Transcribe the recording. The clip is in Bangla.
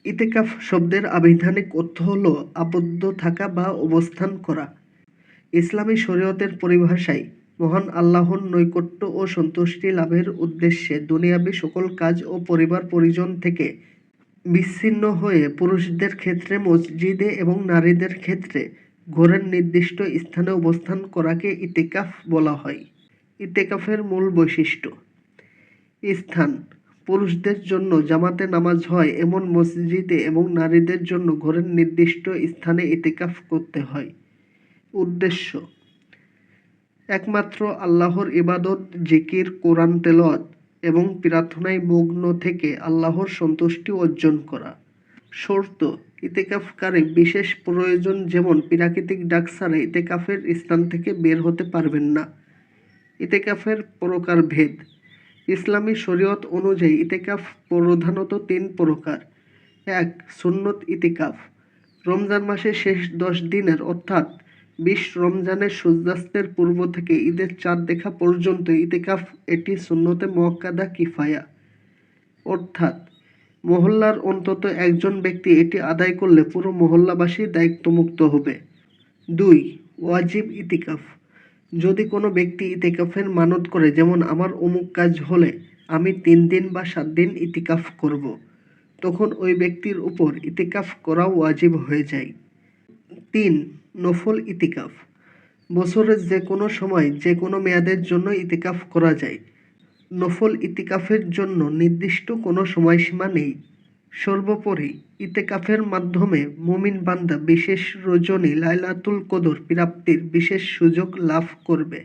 ইতিকাফ শব্দের আবিধানিক অর্থ হল আবদ্ধ থাকা বা অবস্থান করা। ইসলামী শরীয়তের পরিভাষায় মহান আল্লাহর নৈকট্য ও সন্তুষ্টি লাভের উদ্দেশ্যে দুনিয়াবী সকল কাজ ও পরিবার পরিজন থেকে বিচ্ছিন্ন হয়ে পুরুষদের ক্ষেত্রে মসজিদে এবং নারীদের ক্ষেত্রে ঘরের নির্দিষ্ট স্থানে অবস্থান করাকে ইতিকাফ বলা হয়। ইতিকাফের মূল বৈশিষ্ট্য: স্থান: পুরুষদের জন্য জামাতে নামাজ হয় এমন মসজিদে এবং নারীদের জন্য ঘরের নির্দিষ্ট স্থানে ইতিকাফ করতে হয়। উদ্দেশ্য: একমাত্র আল্লাহর ইবাদত, জিকির, কোরআন তেলাওয়াত এবং প্রার্থনায় মগ্ন থেকে আল্লাহর সন্তুষ্টি অর্জন করা। শর্ত: ইতিকাফকারী বিশেষ প্রয়োজন যেমন প্রাকৃতিক ডাক ছাড়া ইতিকাফের স্থান থেকে বের হতে পারবেন না। ইতিকাফের প্রকারভেদ: ইসলামী শরীয়ত অনুযায়ী ইতিকাফ প্রধানত 3 প্রকার। 1. সুন্নত ইতিকাফ: রমজান মাসের শেষ 10 দিনের অর্থাৎ 20 রমজানের সূর্যাস্তের পূর্ব থেকে ঈদের চাঁদ দেখা পর্যন্ত ইতিকাফ এটি সুন্নতে মুআক্কাদা কিফায়া, অর্থাৎ মহল্লার অন্তত একজন ব্যক্তি এটি আদায় করলে পুরো মহল্লাবাসী দায়িত্বমুক্ত হবে। 2. ওয়াজিব ইতিকাফ: যদি কোনো ব্যক্তি ইতিকাফের মানত করে, যেমন আমার অমুক কাজ হলে আমি 3 দিন বা 7 দিন ইতিকাফ করব, তখন ওই ব্যক্তির উপর ইতিকাফ করা ওয়াজিব হয়ে যায়। 3. নফল ইতিকাফ: বছরের যে কোনো সময় যে কোনো মেয়াদের জন্য ইতিকাফ করা যায়। নফল ইতিকাফের জন্য নির্দিষ্ট কোনো সময়সীমা নেই। সর্বোপরি ইতিকাফের মাধ্যমে মুমিন বান্দা বিশেষ রজনী লাইলাতুল কদর প্রাপ্তির বিশেষ সুযোগ লাভ করবে।